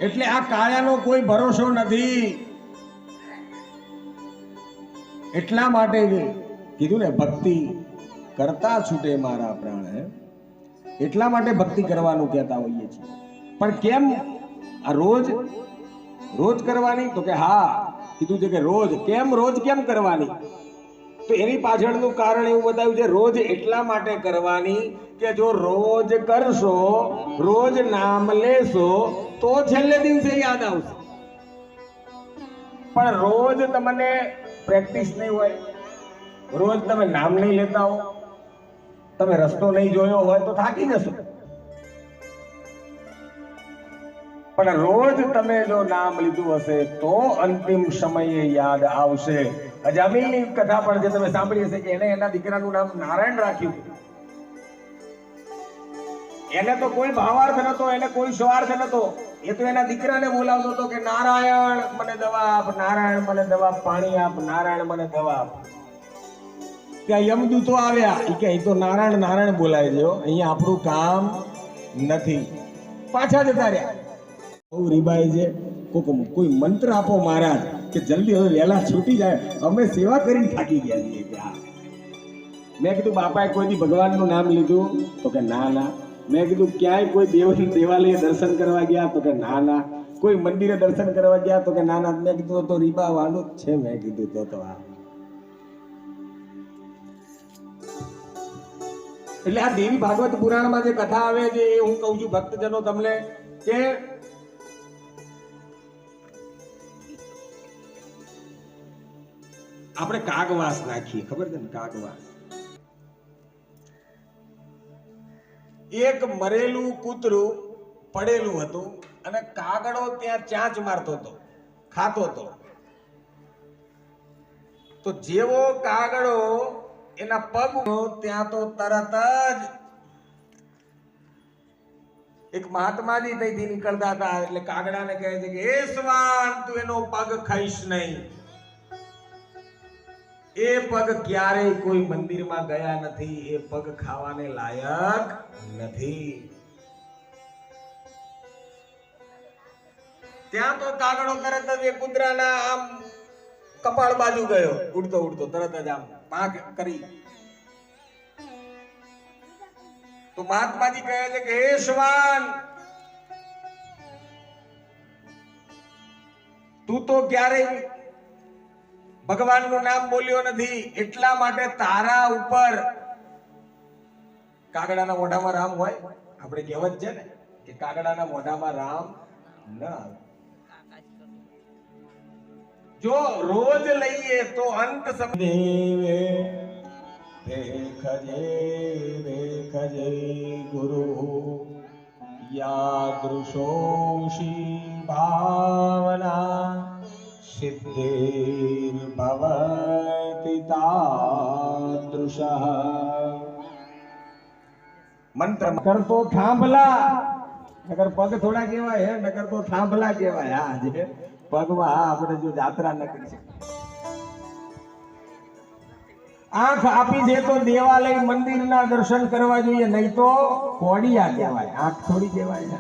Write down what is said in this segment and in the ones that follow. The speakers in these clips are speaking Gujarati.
એટલે આ કાયાનો કોઈ ભરોસો નથી. એટલા માટે કીધું ને ભક્તિ કરતા છૂટે મારા પ્રાણ. એટલા માટે ભક્તિ કરવાનું કહેતા હોઈએ છીએ. પણ કેમ આ રોજ રોજ કરવાની? તો કે હા, કીધું છે કે રોજ. કેમ રોજ કેમ કરવાની? તો એની પાછળનું કારણ એવું બતાવ્યું છે, રોજ એટલા માટે કરવાની કે જો રોજ કરશો, રોજ નામ લેશો તો છેલ્લે દિવસે યાદ આવશે. પણ રોજ તમને પ્રેક્ટિસ નહીં હોય, રોજ તમે નામ નહીં લેતા હો, તમે રસ્તો નહીં જોયો હોય તો થાકી જશો. પણ રોજ તમે જો નામ લીધું હશે તો અંતિમ સમયે યાદ આવશે. અજામિલની કથા પણ જે તમે સાંભળી હશે કે એને એના દીકરાનું નામ નારાયણ રાખ્યું. એને તો કોઈ ભાવાર્થ નતો, એને કોઈ સ્વાર્થ નતો. એ તો એના દીકરાને બોલાવતો હતો કે નારાયણ મને દવા આપ, નારાયણ મને દવા, પાણી આપ, નારાયણ મને દવા આપ. ત્યાં યમદૂતો આવ્યા, એ કે અહીં તો નારાયણ નારાયણ બોલાય છે, અહીંયા આપણું કામ નથી. પાછા જતા રહ્યા. બહુ રીબાઈ છે. કોઈ મંત્ર આપો મહારાજ કે જલ્દી હવે વહેલા છૂટી જાય, અમે સેવા કરીને થાકી ગયા છીએ. મેં કીધું બાપાએ કોઈ દી ભગવાનનું નામ લીધું? તો કે ના ના. મેં કીધું ક્યાંય કોઈ દેવાલય દર્શન કરવા ગયા? તો કે ના ના. કોઈ મંદિરે દર્શન કરવા ગયા? તો કે ના ના. મેં કીધું તો રીબા વાળું જ છે. મેં કીધું તો આ એટલે આ દેવી ભાગવત પુરાણમાં જે કથા આવે છે એ હું કહું છું ભક્તજનો તમને કે આપણે કાગવાસ નાખીએ, ખબર છે ને? કાગવાસ. એક મરેલું કૂતરું પડેલું હતું અને કાગડો ત્યાં ચાંચ મારતો હતો, ખાતો હતો. તો જેવો કાગડો એના પગ ત્યાં તો તરત જ એક મહાત્માજી ત્યાંથી નીકળતા હતા. એટલે કાગડાને કહે છે કે હે શ્વાન, તું એનો પગ ખાઈશ નહીં. એ પગ ક્યારેય કોઈ મંદિરમાં ગયા નથી, એ પગ ખાવાને લાયક નથી. ત્યાં તો કાગડો તરત જ એ કૂતરાના આમ કપાળ બાજુ ગયો, ઉડતો ઉડતો તરત જ આમ પાંખ કરી. તો મહાત્માજી કહે છે કે હે શ્વાન, તું તો ક્યારેય ભગવાનનું નામ બોલ્યો નથી, એટલા માટે તારા ઉપર કાગડાના મોઢામાં રામ હોય. આપણે કહેવત છે ને કે કાગડાના મોઢામાં રામ ન આવે. જો રોજ લઈએ તો અંત દેવે દેખજે ગુરુ યાદૃશોષી ભાવના સિદ્ધિર ભવતિ તાદૃશઃ. મંત્ર કરતો થાંભલા, નગર પગ થોડા કહેવાય હે, નગર તો થાંભલા કહેવાય. હા જે પગમાં આપણે જો જાત્રા ન કરી શકીએ. આંખ આપી છે તો દેવાલય મંદિરના દર્શન કરવા જોઈએ, નહીં તો કોડિયા કહેવાય. આંખ થોડી કહેવાય.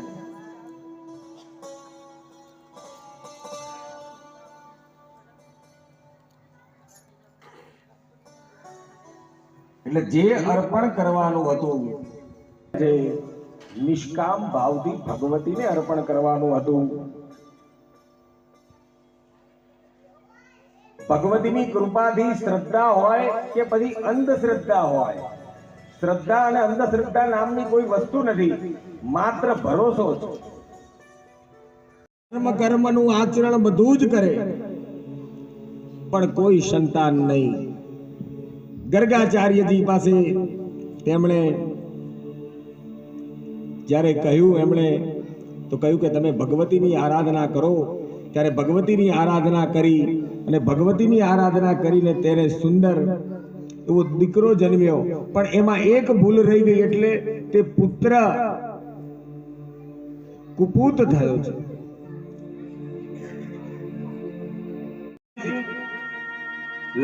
એટલે જે અર્પણ કરવાનું હતું, જે નિષ્કામ ભાવથી ભગવતીને અર્પણ કરવાનું હતું, ભગવતીની કૃપાથી શ્રદ્ધા હોય કે પછી અંધશ્રદ્ધા હોય, શ્રદ્ધા અને અંધશ્રદ્ધા નામની કોઈ વસ્તુ નથી, માત્ર ભરોસો છે. કર્મનું આચરણ બધું જ કરે પણ કોઈ સંતાન નહીં. ગર્ગાચાર્યજી પાસે તેમણે જ્યારે કહ્યું, એમણે તો કહ્યું કે તમે ભગવતીની આરાધના કરો. ત્યારે ભગવતીની આરાધના કરી અને ભગવતીની આરાધના કરીને તેને સુંદર એવો દીકરો જન્મ્યો. પણ એમાં એક ભૂલ રહી ગઈ, એટલે તે પુત્ર કુપૂત થયો છે.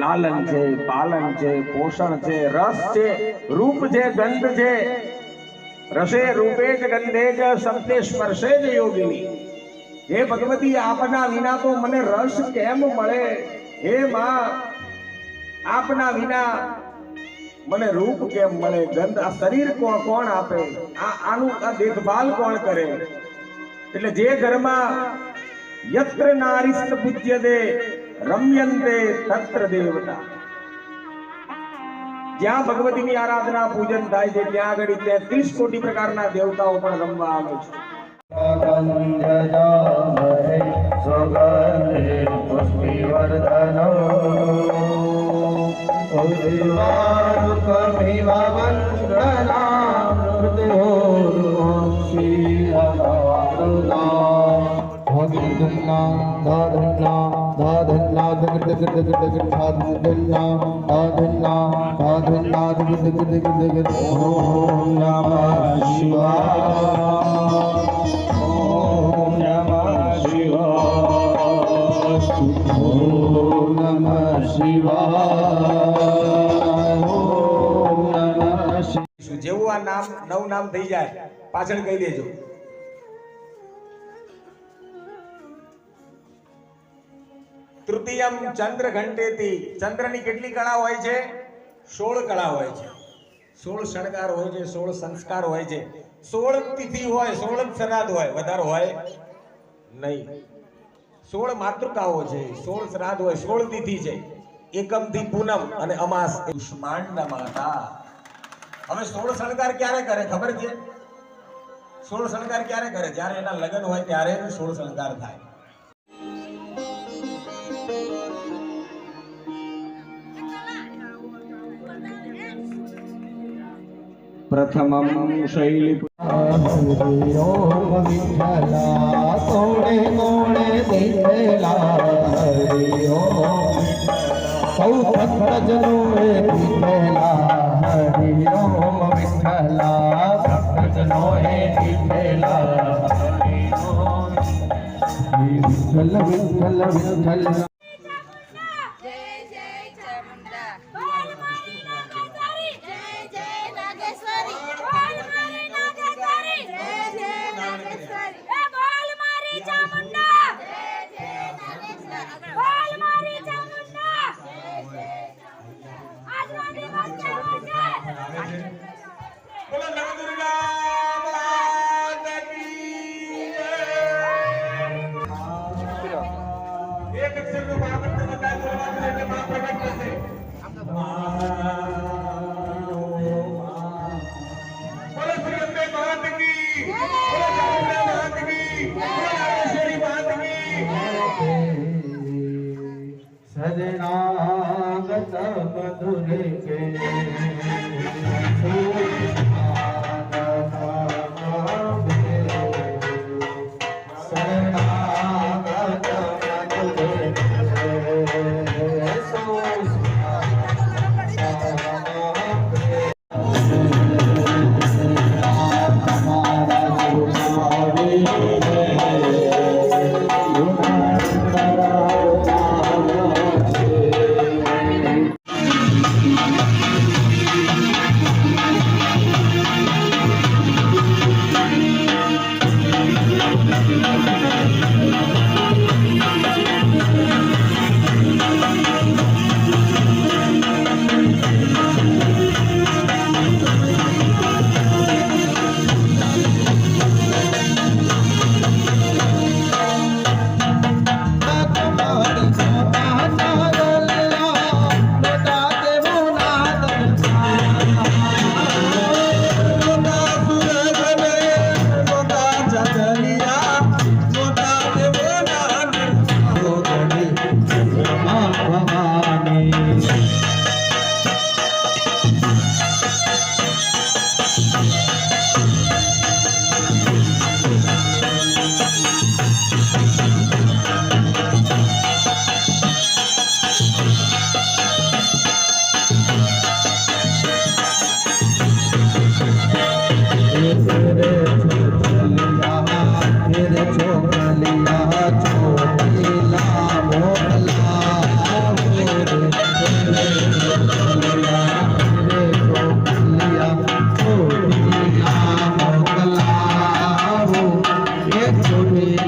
લાલન છે, પાલન છે, પોષણ છે, રસ છે, રૂપ છે, ગંધ છે. રસે રૂપે જ ગંધે જ શબ્દે સ્પર્શે જ યોગિની. હે ભગવતી આપના વિના તો મને રસ કેમ મળે? હે માં આપના વિના મને રૂપ કેમ મળે? ગંધ આ શરીર કોણ આપે? આનું આ દેખભાલ કોણ કરે? એટલે જે ઘરમાં યત્ર નારીસ્ત પૂજ્યતે રમ્યન્તે તત્ર દેવતા, જ્યાં ભગવતીની આરાધના પૂજન થાય છે ત્યાં આગળ 33 કોટી પ્રકારના દેવતાઓ પણ રમવા આવે છે. જેવું આ નામ નવું નામ થઈ જાય પાછળ કહી દેજો. તૃતીયમ ચંદ્ર ઘંટેતી, ચંદ્રની કેટલી કળા હોય છે? 16 કળા હોય છે. 16 શણગાર હોય છે, 16 સંસ્કાર હોય છે, 16 તિથિ હોય, 16 શ્રાદ્ધ હોય, વધારે હોય નહીં. 16 માતૃકાઓ છે, 16 શ્રાદ્ધ હોય, 16 તિથિ છે. એકમ થી પૂનમ અને અમાસ ઉષ્માંડ માતા. હવે 16 શણગાર ક્યારે કરે ખબર છે? 16 શણગાર ક્યારે કરે? જ્યારે એના લગ્ન હોય ત્યારે 16 શણગાર થાય. પ્રથમમ શૈલી સૌ ભક્તજનો સજનાગત મધુર કે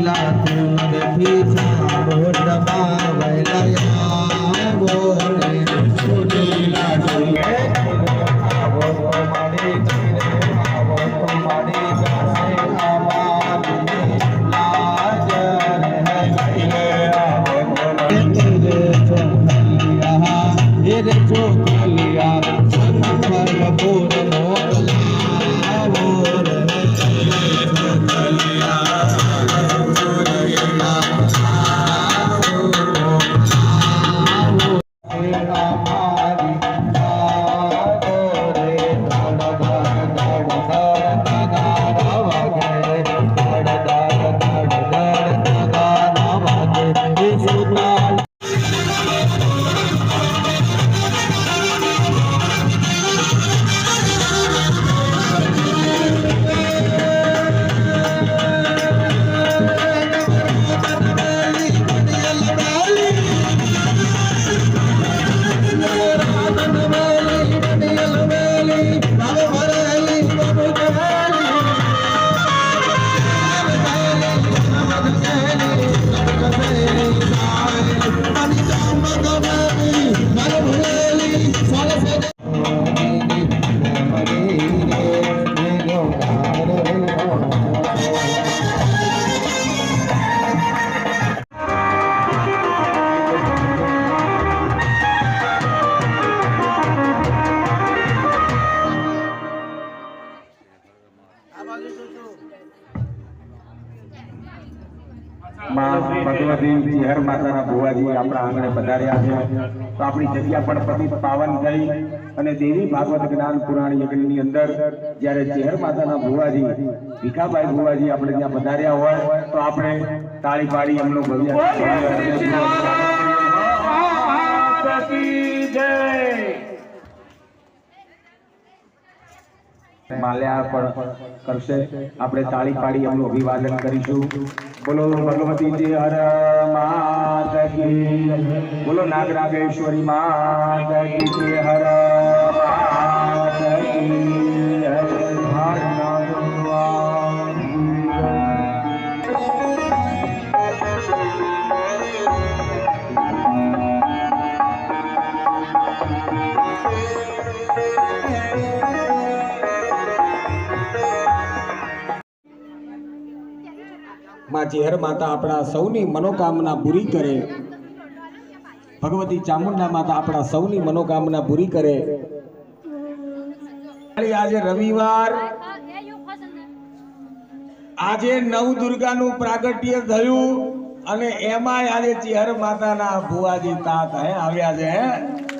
Thank you. માં ભગવતી ચેહર માતાના ભુવાજી આપણા આંગણે પધાર્યા છે તો આપણી જગ્યા પણ પવિત્ર પાવન થઈ અને દેવી ભાગવત જ્ઞાન પુરાણ યજ્ઞની અંદર જ્યારે ચેહર માતાના ભુવાજી ભીખાભાઈ ભુવાજી આપણે ત્યાં પધાર્યા હોય તો આપણે તાળી પાડી એમનું ભવ્ય માલ્યા પણ કરશે આપણે તાળી પાડી એમનું અભિવાદન કરીશું બોલો ભગવતી ચેહર માત કી બોલો નાગરાગેશ્વરી માત કી ચેહર માત કી માં ચેહર માતા આપણા સૌની મનોકામના પૂરી કરે ભગવતી ચામુંડા માતા આપણા સૌની મનોકામના પૂરી કરે આજે રવિવાર આજે નવદુર્ગાનું પ્રાગટ્ય થયું અને એમાંય આજે ચેહર માતાના ભુવાજી તાત આવ્યા છે